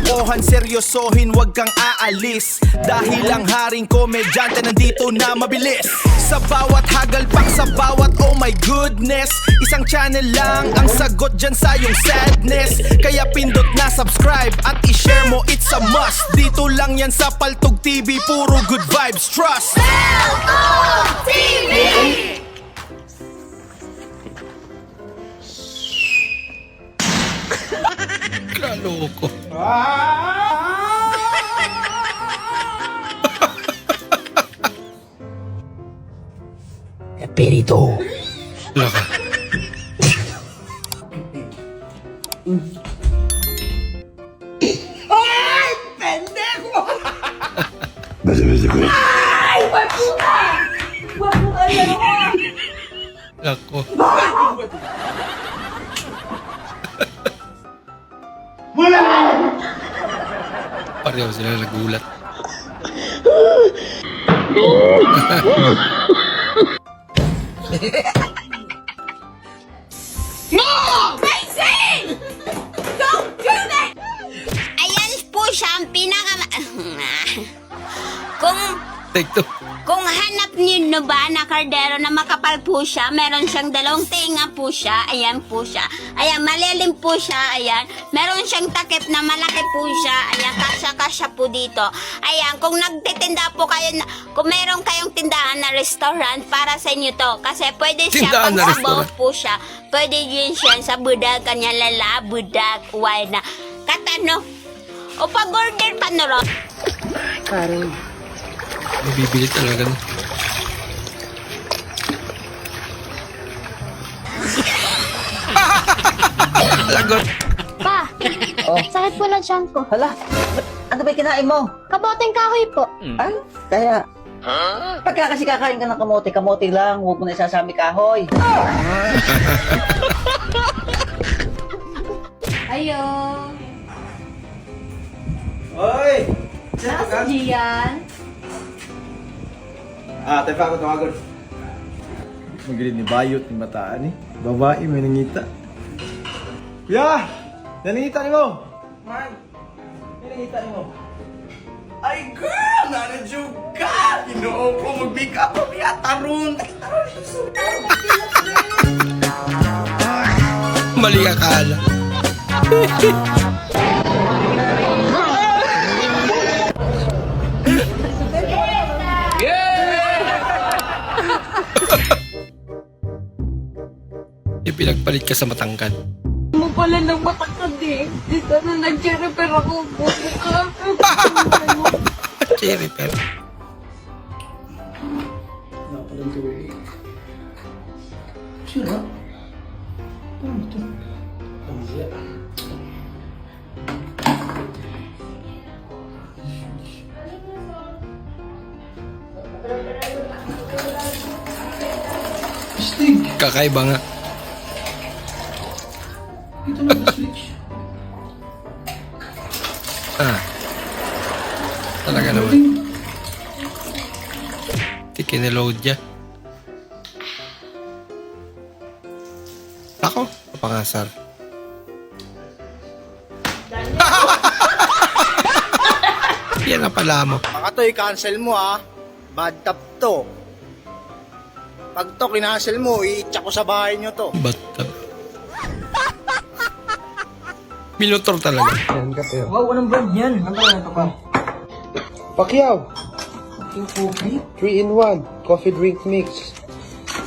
Lokohan, seryosohin, wag kang aalis. Dahil ang haring komedyante nandito na mabilis. Sa bawat hagalpak, sa bawat oh my goodness. Isang channel lang ang sagot dyan sa iyong sadness. Kaya pindot na subscribe at i-share mo, it's a must. Dito lang yan sa Paltog TV, puro good vibes, trust. Paltog TV! Kaloko. Espiritu. Laka. Ay! Pendejo! Ay! Wag mo ka! Wag mo ka yan ako! Lako. Pareho sila nagulat. Crazy! Don't do that! Ayan po siya ang Take two. Kung hanap niyo na ba na kardero na makapal po siya, meron siyang dalawang tinga po siya, ayan po siya. Ayan, malilim po siya, ayan. Meron siyang takip na malaki po siya, ayan, kasya-kasya po dito. Ayan, kung nagtitinda po kayo, kung meron kayong tindahan na restaurant, para sa inyo to. Kasi pwede siya, Tindahan pag na sabaw restaurant. po siya, pwede yun siya sa budag, kanya lala, budag, wine na. Katano, o pag-order pa na ron. Karen. Mabibili talaga. Lagot. Pa, sakit po ng tiyan ko. Hala, ano ba kinain mo? Kaboteng kahoy po. Ay, kaya... Pagka kasi kakain ka ng kamote, kamote lang, huwag mo na isasami kahoy. Ayo. Oy! Nasa Gian. Tayo pa ako tumagon. Magilid ni Bayot, ni Mataan eh. Babae, may nangita. Ya! Nanangita ni mo! Man! May nangita ni mo. Ay, girl! Nanadyo ka! Ginoo ko, mag-make up ko kaya tarun! Tarun! Mali akala. Pinagpalit ka sa matangkad. Mo pala ng matakad eh. Di sana nag-repair ako. Buko ka. Cherry pep. Sino? Kakaiba nga. Ito na switch. Talaga naman. Tikinilode niya. Ako, pangasar. Yan na pala mo. Baka to, i-cancel mo ha. Bad tap to. Pag to, kinancel mo, i-itcha ko sa bahay nyo to. Bata. Minutor talaga. Wow, anong brand yan? Ano ba ito pa? Pacquiao! Yung coffee? 3-in-1 coffee drink mix.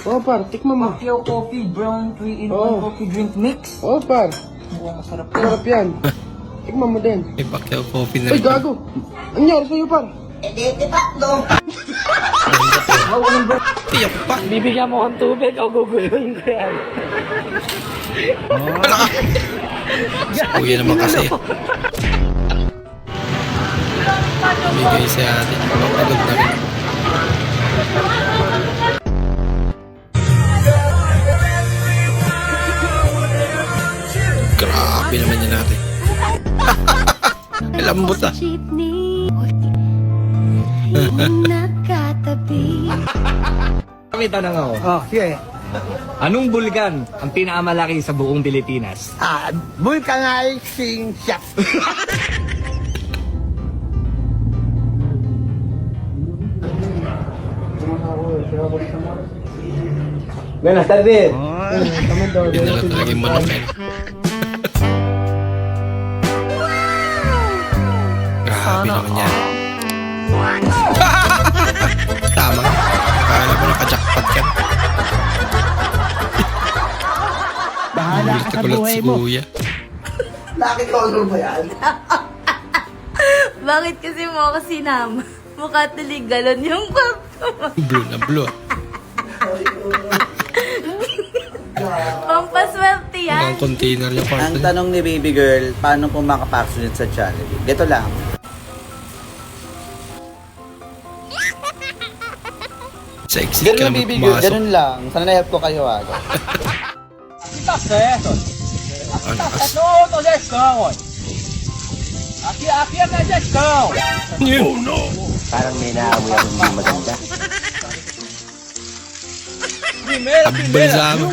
Oh, par, tikman mo. Pacquiao coffee, brown 3-in-1 Oh. coffee drink mix. Oh, par, Mukhang masarap. sarap yan. Tikman mo din. May Pacquiao coffee na Ay, rin. gago! Anyari sa'yo, par? Wow, anong brand? Tiyak pa. Bibigyan mo akong tubig o guguluhin ko yan. Wala ka. Kuya naman kasi. Bigay si ate. Mapagod na rin. Grabe naman yan ate. Lambot ah. May tanong ako. Oh, sige. Anong bulkan ang pinakamalaki sa buong Pilipinas? Vulcanizing shop. Buenas tardes. Pinala talaga yung manok eh. Grabe naman yan. Tama. Akala mo nakajackpot ka. Bahala ka sa buhay mo. Kuya. Lucky color ba yan? Bakit kasi mo ako sinama? Mukha tulig galon yung kwarto. Blue na blue. Pampaswerte yan. Mga container yung kwarto Ang niya. tanong ni baby girl, paano po makapaksunod sa channel? Ito lang. Sexy ka naman pumasok. Ganun lang. Sana na-help ko kayo Ano? Oh no! Parang may naamoy ako hindi maganda. Abal sa amin.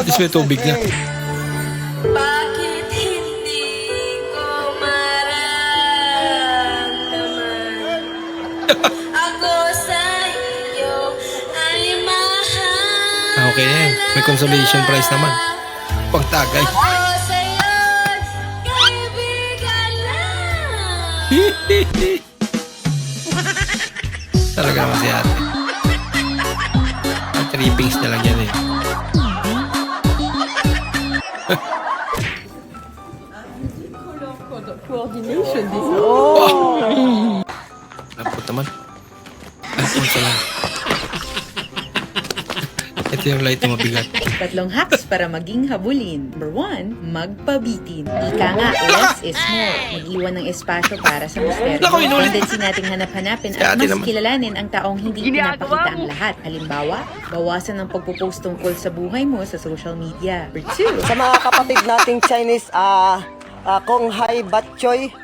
Tapos may tubig na. Bakit hindi ko maramdaman? Ako sa iyo ay mahal. Okay na yan. May consolation prize naman. Pagtagay. Ako sa'yo'y kaibigan lang. Talaga naman si ate. Trippings na lang yan eh. Oh! Lampot naman. Lampot sa lang. Ito yung light na mabigat. Tatlong hacks para maging habulin. Number 1, magpabitin. Ika nga, less is more. Mag-iwan ng espasyo para sa misteryo. Naku, inulit. Tendency nating hanap-hanapin Si at ate mas naman. kilalanin ang taong hindi pinapakita ang lahat. Halimbawa, bawasan ang pagpo-post tungkol sa buhay mo sa social media. Number 2, Sa mga kapatid nating Chinese, Kong Hai Batchoy,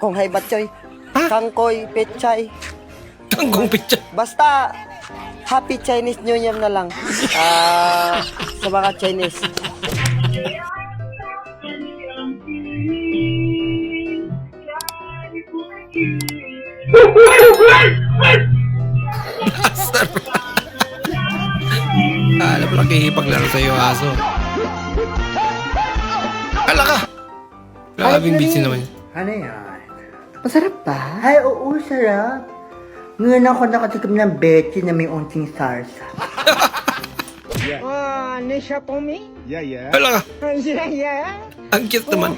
Kangkoy Pechay. Tanggong picture. Basta, Happy Chinese New Year na lang. Sa mga Chinese. Bastard. Alam mo lang paglaro sa'yo aso. Ala ka! Grabing busy naman yun. Ano yan? Masarap ba? Ay, oo, sarap. Ngayon ako nakatikim ng betty na may unting sarsa. Ala ka! Ang cute naman.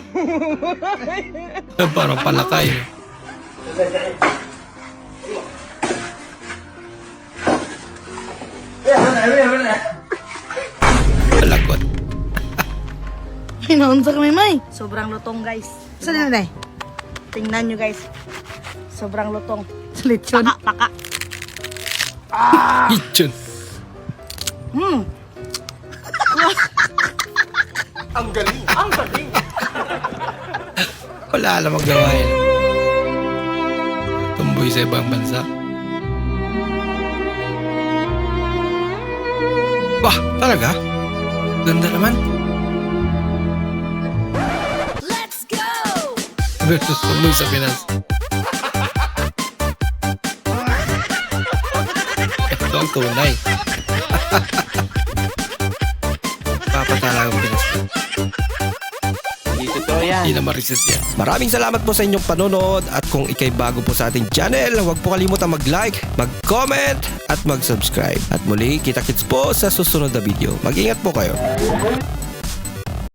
Parang palakay. Palagot. Hinaunsa kami, May. Sobrang lutong, guys. Saan na, tingnan nyo, guys. Sobrang lutong. Lechon. Paka. Hitchon. Ang galing! Ang galing! Wala alam magawa yun. Tumboy sa ibang bansa. Bah, talaga? Ganda naman. Let's go! Versus tumboy sa Pinas. Ito ang tunay. Papatala ang Pinas. Hindi na mariset yan. Maraming salamat po sa inyong panonood at kung ikay bago po sa ating channel, huwag po kalimutan mag-like, mag-comment at mag-subscribe. At muli, kita-kits po sa susunod na video. Mag-ingat po kayo.